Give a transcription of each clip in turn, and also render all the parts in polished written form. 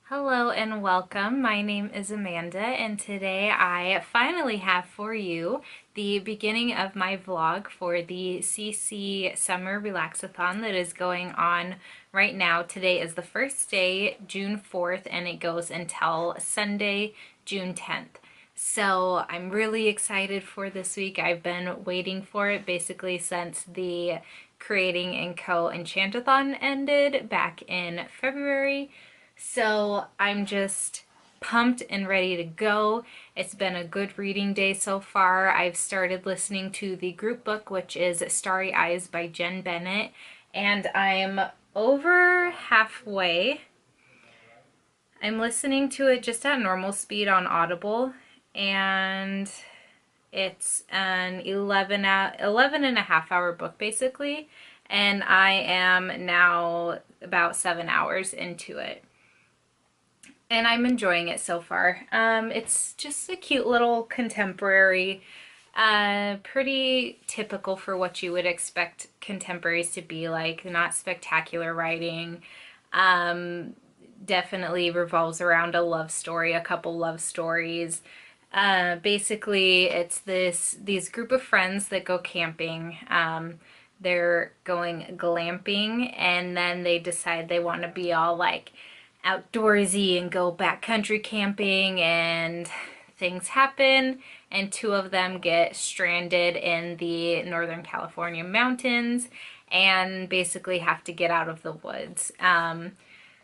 Hello and welcome. My name is Amanda, and today I finally have for you the beginning of my vlog for the CC Summer Relaxathon that is going on right now. Today is the first day, June 4th, and it goes until Sunday, June 10th. So I'm really excited for this week. I've been waiting for it basically since the Creating and Co. Enchantathon ended back in February. So I'm just pumped and ready to go. It's been a good reading day so far. I've started listening to the group book, which is Starry Eyes by Jen Bennett, and I'm over halfway. I'm listening to it just at normal speed on Audible, and it's an 11 and a half hour book basically, and I am now about 7 hours into it. And I'm enjoying it so far. It's just a cute little contemporary, pretty typical for what you would expect contemporaries to be like. Not spectacular writing. Definitely revolves around a love story, a couple love stories. Basically, it's these group of friends that go camping. They're going glamping, and then they decide they want to be all like outdoorsy and go backcountry camping, and things happen, and two of them get stranded in the Northern California mountains and basically have to get out of the woods.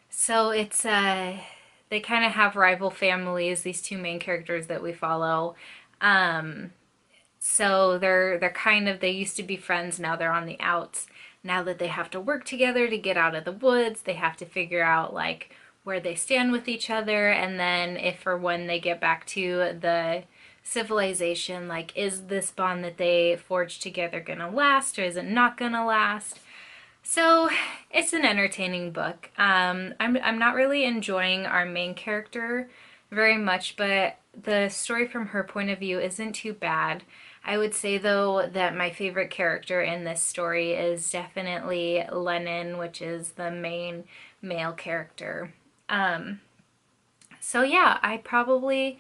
So it's they kind of have rival families, these two main characters that we follow. So they used to be friends, now they're on the outs. Now that they have to work together to get out of the woods, they have to figure out like where they stand with each other, and then if or when they get back to the civilization, like, is this bond that they forged together gonna last, or is it not gonna last? So it's an entertaining book. I'm not really enjoying our main character very much, but the story from her point of view isn't too bad. I would say though that my favorite character in this story is definitely Lennon, which is the main male character. So yeah, I probably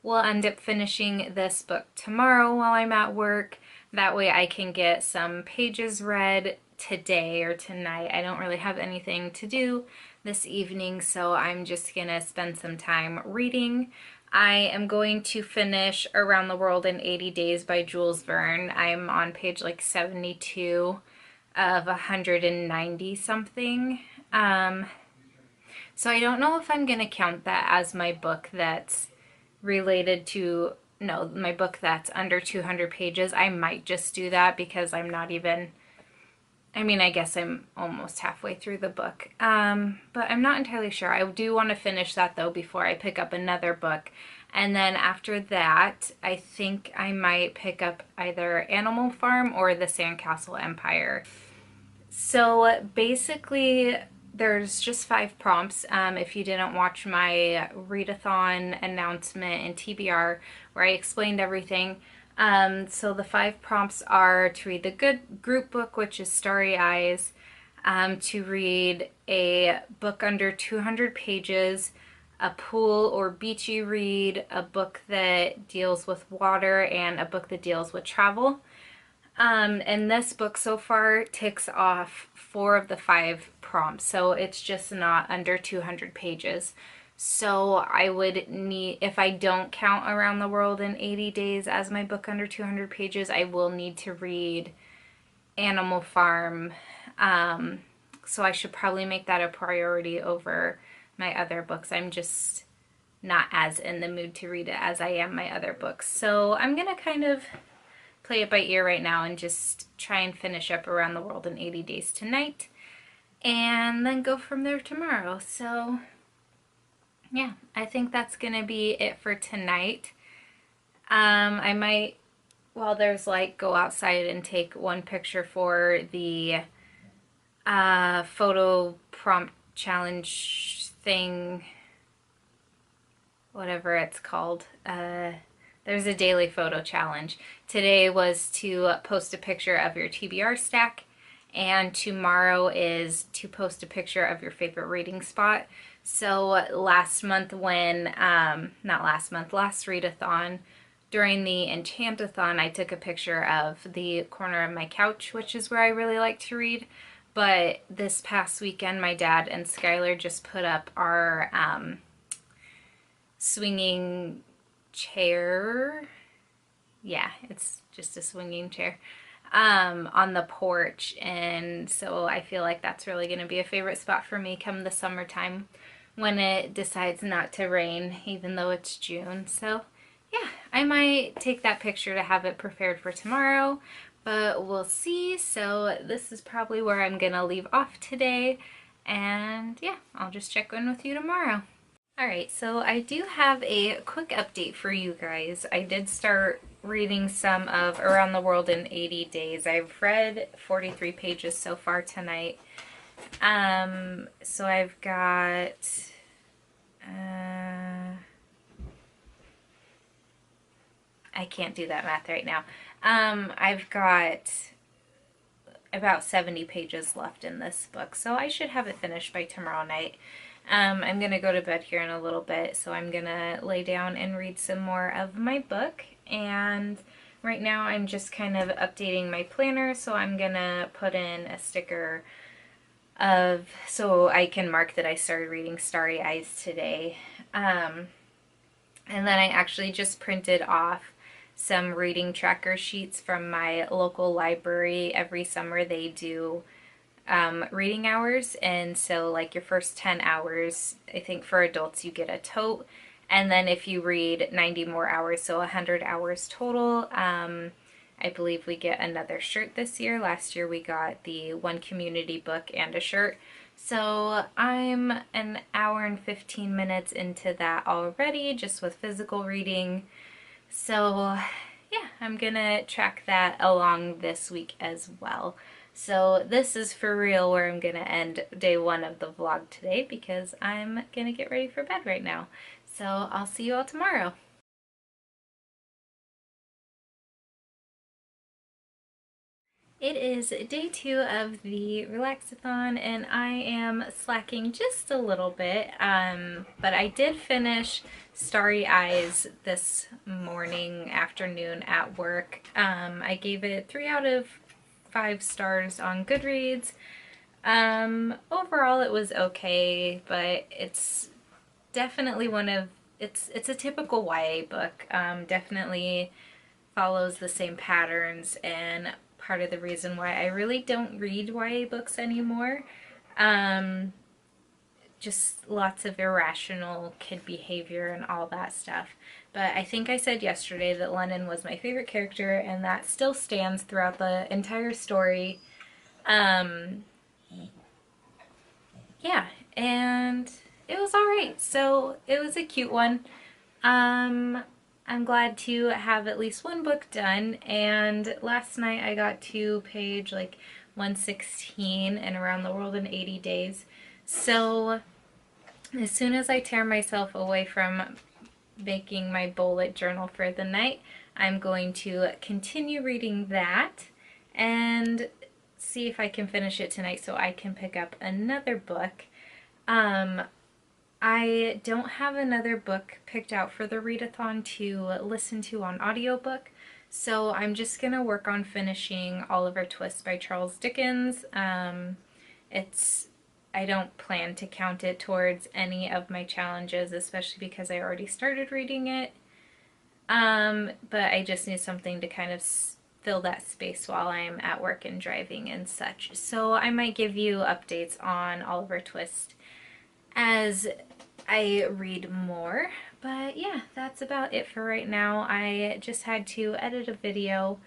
will end up finishing this book tomorrow while I'm at work. That way I can get some pages read today or tonight. I don't really have anything to do this evening, so I'm just gonna spend some time reading. I am going to finish Around the World in 80 Days by Jules Verne. I'm on page like 72 of 190 something. So I don't know if I'm going to count that as my book that's related to, no, my book that's under 200 pages. I might just do that because I'm not even, I mean, I guess I'm almost halfway through the book. But I'm not entirely sure. I do want to finish that though before I pick up another book. And then after that, I think I might pick up either Animal Farm or The Sandcastle Empire. So basically, there's just 5 prompts. If you didn't watch my readathon announcement in TBR where I explained everything. So the 5 prompts are to read the good group book, which is Starry Eyes, to read a book under 200 pages, a pool or beachy read, a book that deals with water, and a book that deals with travel. And this book so far ticks off 4 of the 5 prompts, so it's just not under 200 pages. So I would need, if I don't count Around the World in 80 Days as my book under 200 pages, I will need to read Animal Farm. So I should probably make that a priority over my other books. I'm just not as in the mood to read it as I am my other books. So I'm gonna kind of play it by ear right now and just try and finish up Around the World in 80 Days tonight, and then go from there tomorrow. So yeah, I think that's gonna be it for tonight. I might, while there's like, go outside and take one picture for the photo prompt challenge thing, whatever it's called. There's a daily photo challenge. Today was to post a picture of your TBR stack, and tomorrow is to post a picture of your favorite reading spot. So last month when, not last month, last readathon, during the Enchantathon, I took a picture of the corner of my couch, which is where I really like to read. But this past weekend, my dad and Skylar just put up our swinging chair. Yeah, it's just a swinging chair on the porch. And so I feel like that's really going to be a favorite spot for me come the summertime when it decides not to rain, even though it's June. So yeah, I might take that picture to have it prepared for tomorrow, but we'll see. So this is probably where I'm gonna leave off today, and yeah, I'll just check in with you tomorrow. Alright, so I do have a quick update for you guys. I did start reading some of Around the World in 80 Days. I've read 43 pages so far tonight. So I've got I can't do that math right now. I've got about 70 pages left in this book, so I should have it finished by tomorrow night. I'm going to go to bed here in a little bit, so I'm going to lay down and read some more of my book. And right now I'm just kind of updating my planner, so I'm going to put in a sticker of, so I can mark that I started reading Starry Eyes today. And then I actually just printed off some reading tracker sheets from my local library. Every summer they do reading hours, and so like your first 10 hours, I think for adults you get a tote, and then if you read 90 more hours, so 100 hours total, I believe we get another shirt this year. Last year we got the one community book and a shirt. So I'm an hour and 15 minutes into that already, just with physical reading. So yeah, I'm gonna track that along this week as well. So this is for real where I'm gonna end day one of the vlog today, because I'm gonna get ready for bed right now. So I'll see you all tomorrow. It is day 2 of the Relaxathon, and I am slacking just a little bit, but I did finish Starry Eyes this afternoon at work. I gave it 3 out of 5 stars on Goodreads. Overall it was okay, but it's definitely it's a typical YA book. Definitely follows the same patterns, and part of the reason why I really don't read YA books anymore. Just lots of irrational kid behavior and all that stuff. But I think I said yesterday that Lennon was my favorite character, and that still stands throughout the entire story. Yeah, and it was alright. So it was a cute one. I'm glad to have at least one book done, and last night I got to page like 116 in Around the World in 80 Days. So as soon as I tear myself away from making my bullet journal for the night, I'm going to continue reading that and see if I can finish it tonight so I can pick up another book. I don't have another book picked out for the readathon to listen to on audiobook, so I'm just going to work on finishing Oliver Twist by Charles Dickens. I don't plan to count it towards any of my challenges, especially because I already started reading it, but I just need something to kind of fill that space while I'm at work and driving and such. So I might give you updates on Oliver Twist as I read more. But yeah, that's about it for right now. I just had to edit a video,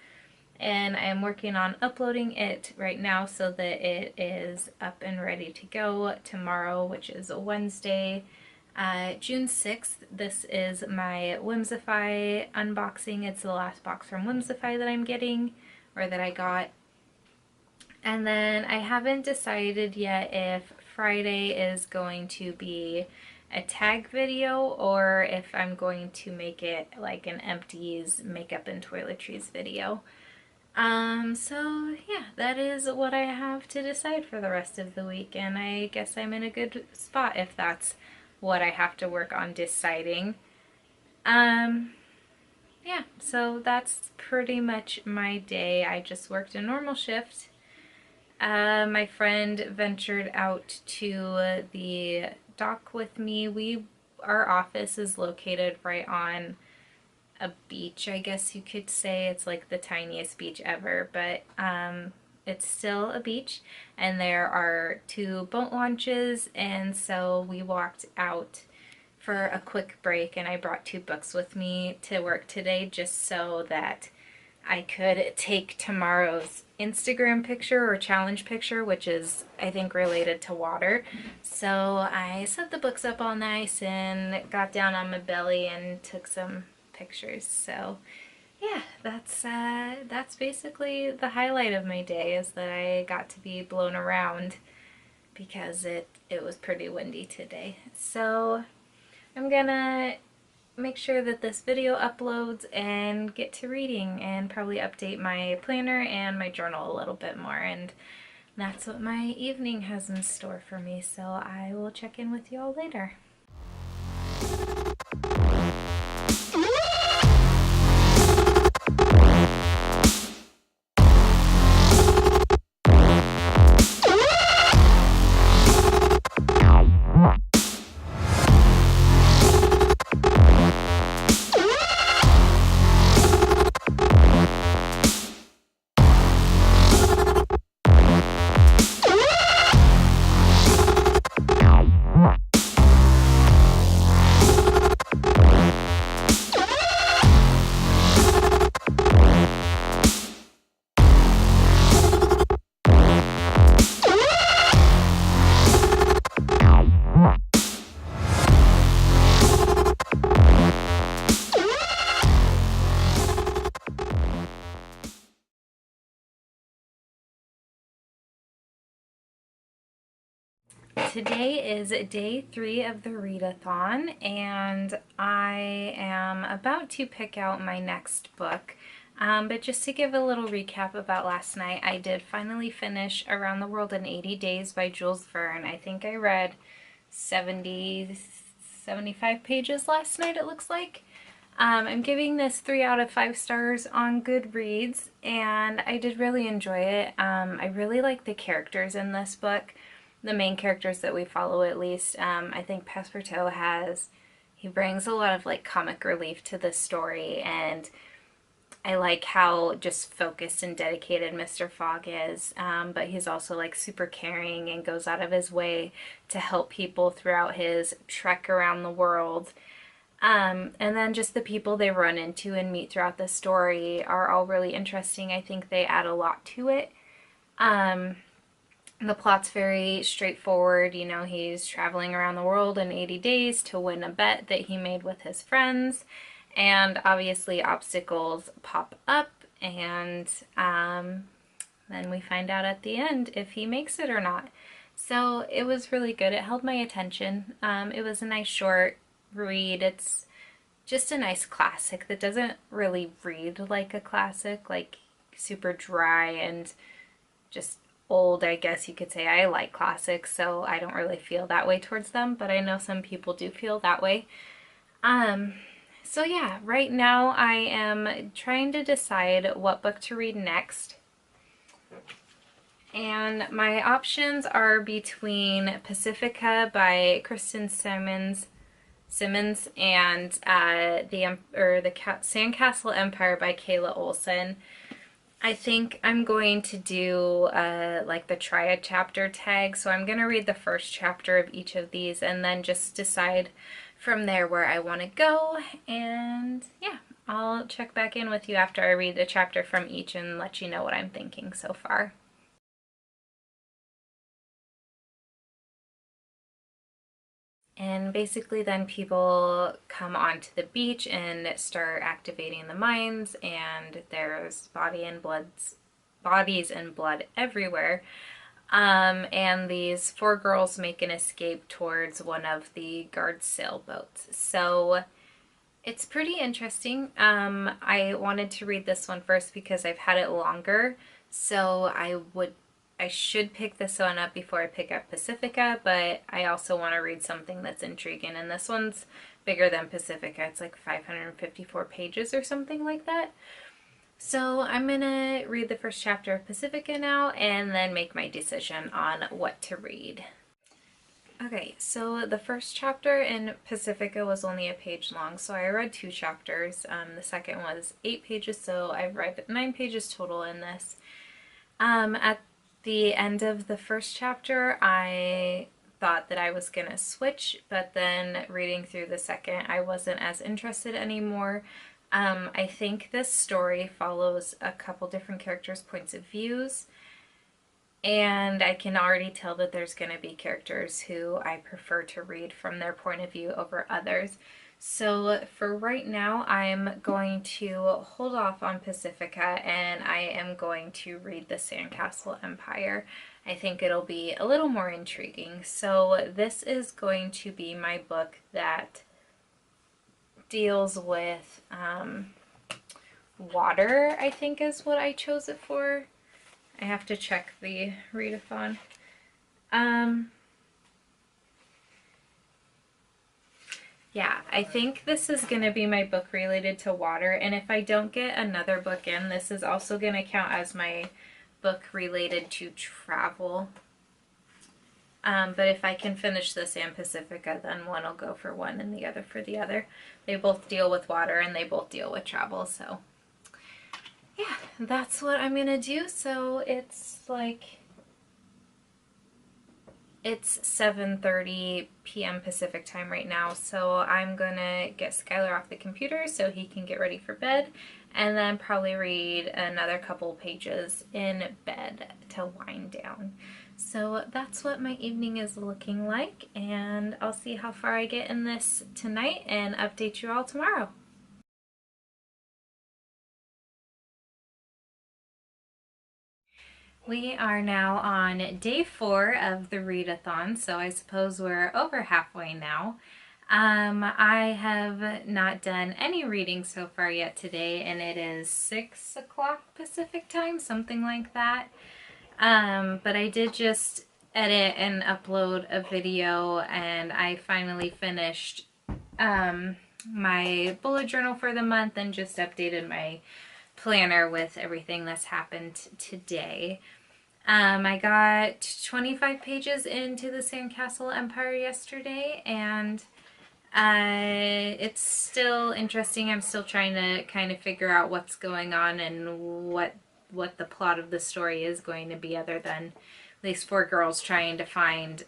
and I am working on uploading it right now so that it is up and ready to go tomorrow, which is Wednesday, June 6th. This is my Whimsify unboxing. It's the last box from Whimsify that I'm getting, or that I got. And then I haven't decided yet if Friday is going to be a tag video or if I'm going to make it like an empties, makeup, and toiletries video. So yeah, that is what I have to decide for the rest of the week, and I guess I'm in a good spot if that's what I have to work on deciding. Um, yeah, so that's pretty much my day. I just worked a normal shift. My friend ventured out to the dock with me. Our office is located right on a beach, I guess you could say. It's like the tiniest beach ever, but it's still a beach, and there are two boat launches, and so we walked out for a quick break, and I brought two books with me to work today just so that I could take tomorrow's Instagram picture or challenge picture, which is, I think, related to water. So I set the books up all nice and got down on my belly and took some pictures. So yeah, that's basically the highlight of my day, is that I got to be blown around because it was pretty windy today. So I'm gonna make sure that this video uploads and get to reading and probably update my planner and my journal a little bit more. And that's what my evening has in store for me. So I will check in with you all later. Today is day 3 of the readathon, and I am about to pick out my next book. But just to give a little recap about last night, I did finally finish Around the World in 80 Days by Jules Verne. I think I read 75 pages last night, it looks like. I'm giving this 3 out of 5 stars on Goodreads, and I did really enjoy it. I really like the characters in this book, the main characters that we follow at least. I think Passepartout he brings a lot of like comic relief to the story, and I like how just focused and dedicated Mr. Fogg is, but he's also like super caring and goes out of his way to help people throughout his trek around the world. And then just the people they run into and meet throughout the story are all really interesting. I think they add a lot to it. The plot's very straightforward. You know, he's traveling around the world in 80 days to win a bet that he made with his friends. And obviously obstacles pop up, and then we find out at the end if he makes it or not. So it was really good. It held my attention. It was a nice short read. It's just a nice classic that doesn't really read like a classic, like super dry and just old, I guess you could say. I like classics, so I don't really feel that way towards them, but I know some people do feel that way. So yeah, right now I am trying to decide what book to read next. And my options are between Pacifica by Kristen Simmons and the Sandcastle Empire by Kayla Olson. I think I'm going to do like the triad chapter tag, so I'm going to read the first chapter of each of these and then just decide from there where I want to go. And yeah, I'll check back in with you after I read a chapter from each and let you know what I'm thinking so far. And basically then people come onto the beach and start activating the mines, and there's bodies and blood everywhere. And these 4 girls make an escape towards one of the guard sailboats. So It's pretty interesting. I wanted to read this one first because I've had it longer, so I should pick this one up before I pick up Pacifica, but I also want to read something that's intriguing, and this one's bigger than Pacifica. It's like 554 pages or something like that. So I'm gonna read the first chapter of Pacifica now and then make my decision on what to read. Okay, so the first chapter in Pacifica was only a page long, so I read two chapters. The second was 8 pages, so I've read 9 pages total in this. At the end of the first chapter, I thought that I was gonna switch, but then reading through the second, I wasn't as interested anymore. I think this story follows a couple different characters' points of views. And I can already tell that there's going to be characters who I prefer to read from their point of view over others. So for right now, I'm going to hold off on Pacifica and I am going to read The Sandcastle Empire. I think it'll be a little more intriguing. So this is going to be my book that deals with water, I think is what I chose it for. I have to check the readathon. Yeah, I think this is going to be my book related to water, and if I don't get another book in, this is also going to count as my book related to travel. But if I can finish this and Pacifica, then one will go for one and the other for the other. They both deal with water and they both deal with travel, so yeah, that's what I'm gonna do. So it's 7:30 p.m. Pacific time right now, so I'm gonna get Skylar off the computer so he can get ready for bed, and then probably read another couple pages in bed to wind down. So that's what my evening is looking like, and I'll see how far I get in this tonight and update you all tomorrow. We are now on day 4 of the readathon, so I suppose we're over halfway now. I have not done any reading so far yet today, and it is 6 o'clock Pacific time, something like that. But I did just edit and upload a video, and I finally finished my bullet journal for the month and just updated my planner with everything that's happened today. I got 25 pages into the Sandcastle Empire yesterday, and it's still interesting. I'm still trying to kind of figure out what's going on and what the plot of the story is going to be, other than these 4 girls trying to find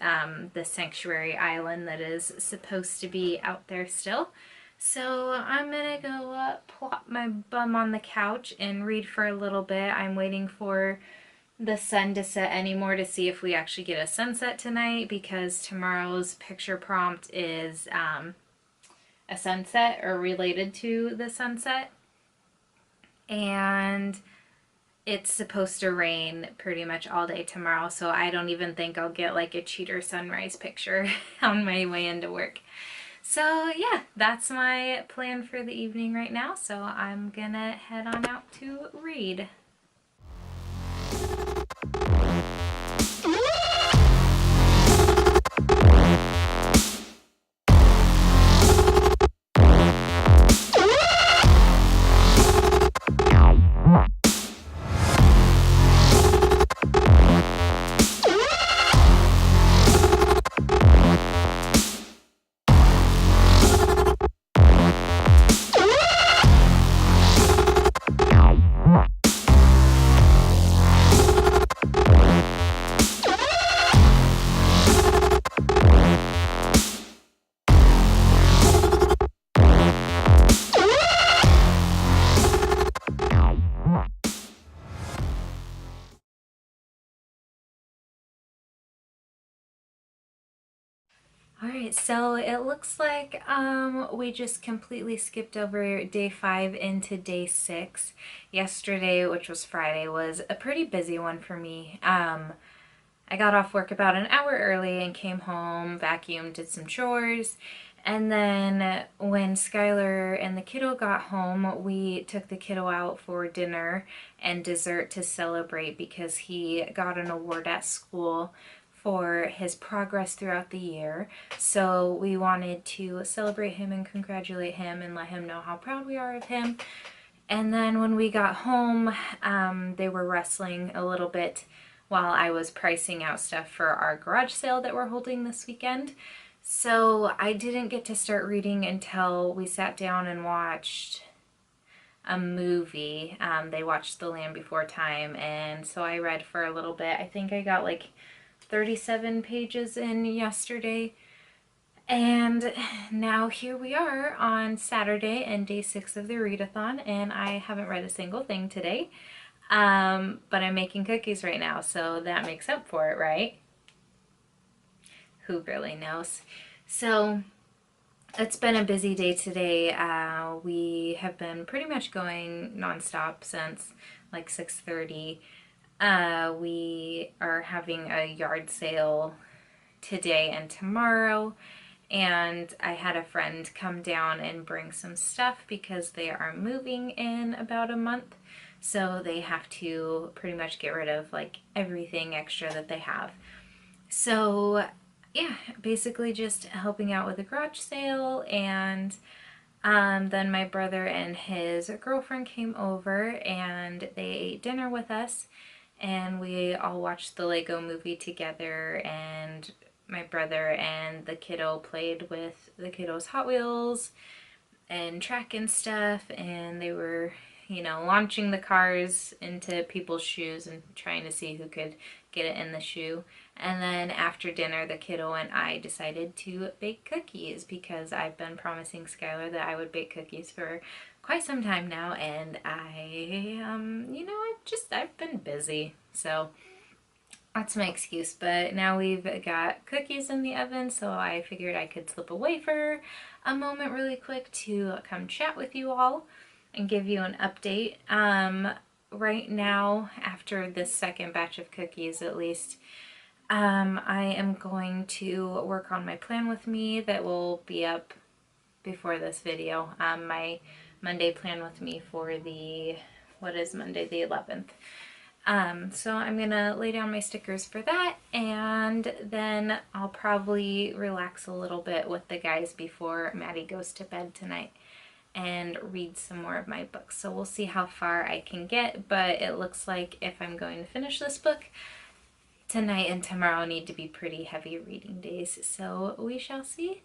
the sanctuary island that is supposed to be out there still. So I'm gonna go plop my bum on the couch and read for a little bit. I'm waiting for the sun to set anymore to see if we actually get a sunset tonight, because tomorrow's picture prompt is a sunset or related to the sunset, and it's supposed to rain pretty much all day tomorrow, so I don't even think I'll get like a cheater sunrise picture on my way into work. So yeah, that's my plan for the evening right now, so I'm gonna head on out to read. Alright, so it looks like we just completely skipped over day 5 into day 6. Yesterday, which was Friday, was a pretty busy one for me. I got off work about an hour early and came home, vacuumed, did some chores, And then when Skylar and the kiddo got home, we took the kiddo out for dinner and dessert to celebrate because he got an award at school for his progress throughout the year. So we wanted to celebrate him and congratulate him and let him know how proud we are of him. And then when we got home, they were wrestling a little bit while I was pricing out stuff for our garage sale that we're holding this weekend. So I didn't get to start reading until we sat down and watched a movie. They watched The Land Before Time, and so I read for a little bit. I think I got like 37 pages in yesterday. And now here we are on Saturday and day 6 of the readathon, and I haven't read a single thing today. But I'm making cookies right now, so that makes up for it, right? Who really knows? So it's been a busy day today. We have been pretty much going nonstop since like 6:30. We are having a yard sale today and tomorrow, and I had a friend come down and bring some stuff because they are moving in about a month, so they have to pretty much get rid of like everything extra that they have. So yeah, basically just helping out with the garage sale, and then my brother and his girlfriend came over and they ate dinner with us, and we all watched the Lego movie together, and my brother and the kiddo played with the kiddo's Hot Wheels and track and stuff, and they were, you know, launching the cars into people's shoes and trying to see who could get it in the shoe. And then after dinner, the kiddo and I decided to bake cookies because I've been promising Skylar that I would bake cookies for quite some time now, and I've been busy, so that's my excuse. But now we've got cookies in the oven, so I figured I could slip away for a moment really quick to come chat with you all and give you an update. Right now, after this second batch of cookies at least, I am going to work on my plan with me that will be up before this video. My Monday plan with me for what is Monday, the 11th. So I'm gonna lay down my stickers for that, and then I'll probably relax a little bit with the guys before Maddie goes to bed tonight and read some more of my books. So we'll see how far I can get, but it looks like if I'm going to finish this book, tonight and tomorrow need to be pretty heavy reading days, so we shall see.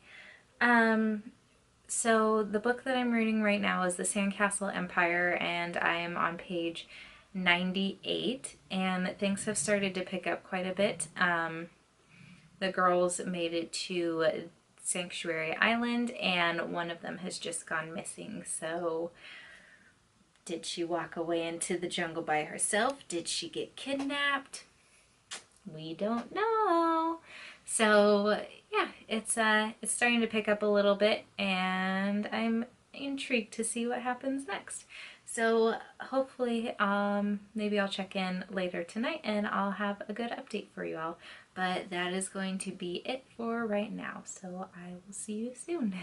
So the book that I'm reading right now is The Sandcastle Empire, and I am on page 98, and things have started to pick up quite a bit. The girls made it to Sanctuary Island, and one of them has just gone missing. So did she walk away into the jungle by herself? Did she get kidnapped? We don't know. So yeah, it's starting to pick up a little bit, and I'm intrigued to see what happens next. So hopefully maybe I'll check in later tonight and I'll have a good update for you all. But that is going to be it for right now. So I will see you soon.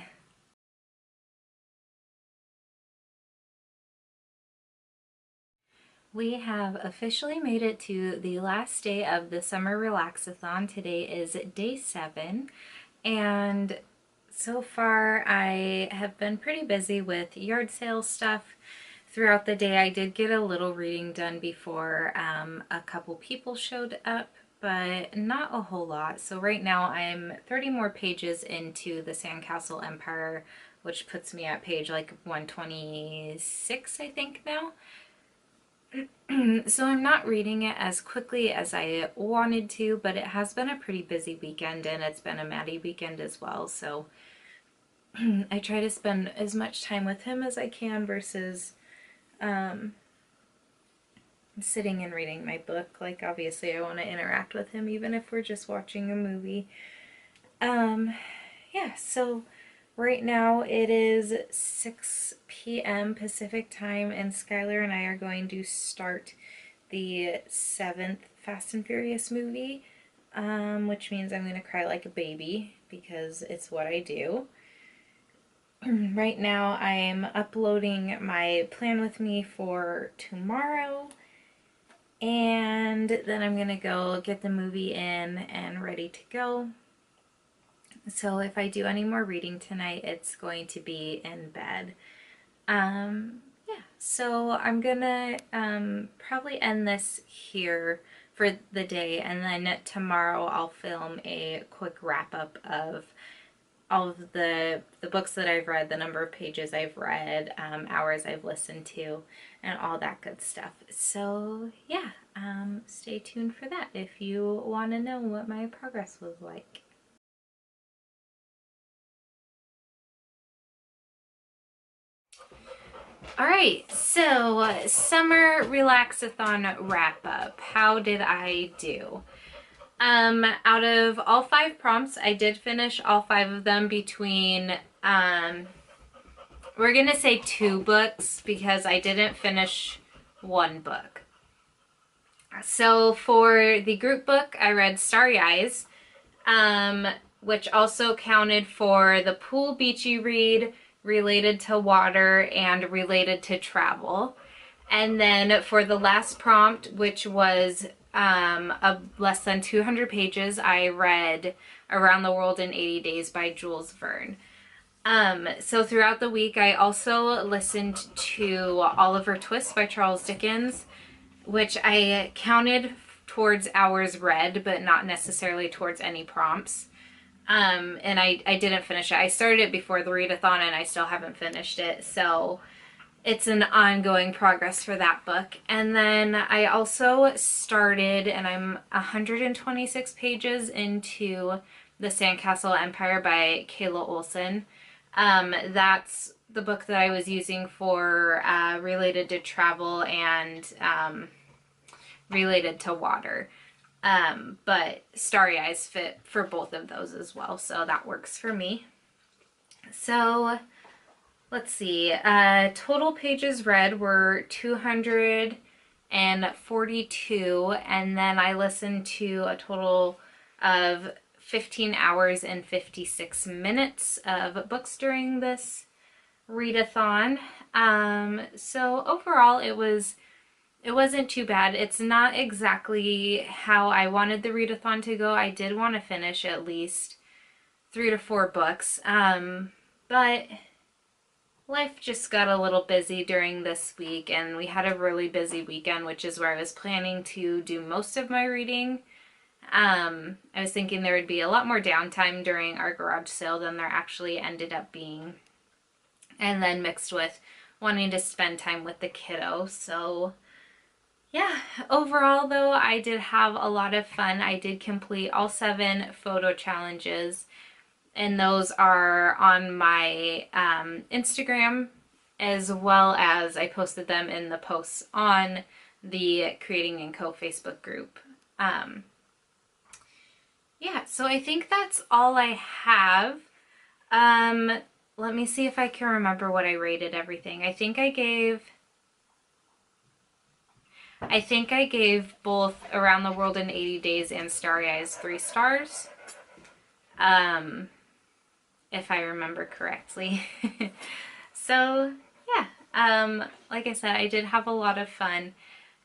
We have officially made it to the last day of the Summer Relaxathon. Today is day 7, and so far I have been pretty busy with yard sale stuff throughout the day. I did get a little reading done before a couple people showed up, but not a whole lot. So right now I'm 30 more pages into the Sandcastle Empire, which puts me at page like 126, I think, now. So I'm not reading it as quickly as I wanted to, but it has been a pretty busy weekend, and it's been a Maddie weekend as well, so I try to spend as much time with him as I can versus sitting and reading my book. Like, obviously I want to interact with him even if we're just watching a movie. Yeah, so right now it is 6 p.m. Pacific time, and Skylar and I are going to start the 7th Fast and Furious movie, which means I'm going to cry like a baby because it's what I do. Right now I'm uploading my plan with me for tomorrow, and then I'm gonna go get the movie in and ready to go. So if I do any more reading tonight, it's going to be in bed. Yeah, so I'm gonna probably end this here for the day, and then tomorrow I'll film a quick wrap up of all of the books that I've read, the number of pages I've read, hours I've listened to, and all that good stuff. So yeah, stay tuned for that if you want to know what my progress was like. All right, so Summer Relaxathon wrap up. How did I do? Out of all 5 prompts, I did finish all 5 of them between, we're gonna say 2 books because I didn't finish 1 book. So for the group book, I read Starry Eyes, which also counted for the pool beachy read, related to water, and related to travel. And then for the last prompt, which was less than 200 pages, I read Around the World in 80 Days by Jules Verne. So throughout the week, I also listened to Oliver Twist by Charles Dickens, which I counted towards hours read, but not necessarily towards any prompts. And I didn't finish it. I started it before the readathon and I still haven't finished it. So it's an ongoing progress for that book. And then I also started, and I'm 126 pages into The Sandcastle Empire by Kayla Olson. That's the book that I was using for related to travel and related to water. But Starry Eyes fit for both of those as well, so that works for me. So let's see, total pages read were 242, and then I listened to a total of 15 hours and 56 minutes of books during this readathon. So overall it wasn't too bad. It's not exactly how I wanted the readathon to go. I did want to finish at least 3 to 4 books, but life just got a little busy during this week, and we had a really busy weekend, which is where I was planning to do most of my reading. I was thinking there would be a lot more downtime during our garage sale than there actually ended up being, and then mixed with wanting to spend time with the kiddo. So yeah, overall though, I did have a lot of fun. I did complete all 7 photo challenges, and those are on my Instagram, as well as I posted them in the posts on the Creating & Co. Facebook group. Yeah, so I think that's all I have. Let me see if I can remember what I rated everything. I think I gave both Around the World in 80 Days and Starry Eyes 3 stars. If I remember correctly. So yeah, like I said, I did have a lot of fun.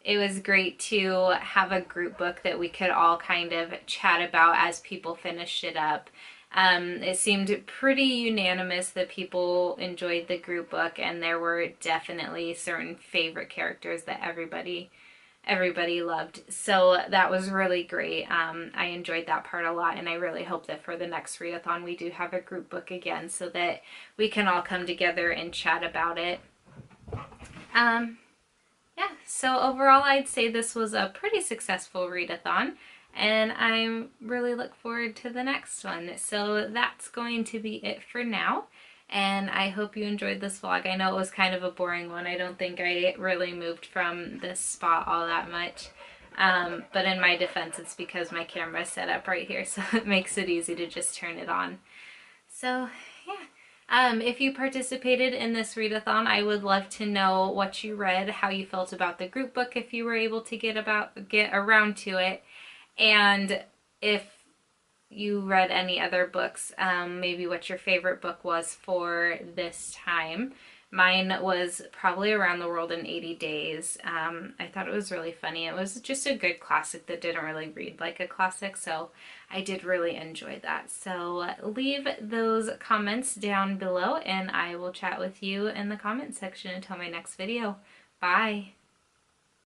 It was great to have a group book that we could all kind of chat about as people finished it up. It seemed pretty unanimous that people enjoyed the group book, and there were definitely certain favorite characters that everybody loved. So that was really great. I enjoyed that part a lot, and I really hope that for the next readathon we do have a group book again so that we can all come together and chat about it. Yeah, so overall I'd say this was a pretty successful readathon, and I really look forward to the next one. So that's going to be it for now, and I hope you enjoyed this vlog. I know it was kind of a boring one. I don't think I really moved from this spot all that much, but in my defense it's because my camera is set up right here, so it makes it easy to just turn it on. So yeah. If you participated in this readathon, I would love to know what you read, how you felt about the group book if you were able to get around to it, and if you read any other books, maybe what your favorite book was for this time. Mine was probably Around the World in 80 Days. I thought it was really funny. It was just a good classic that didn't really read like a classic, so I did really enjoy that. So leave those comments down below, and I will chat with you in the comment section until my next video. Bye!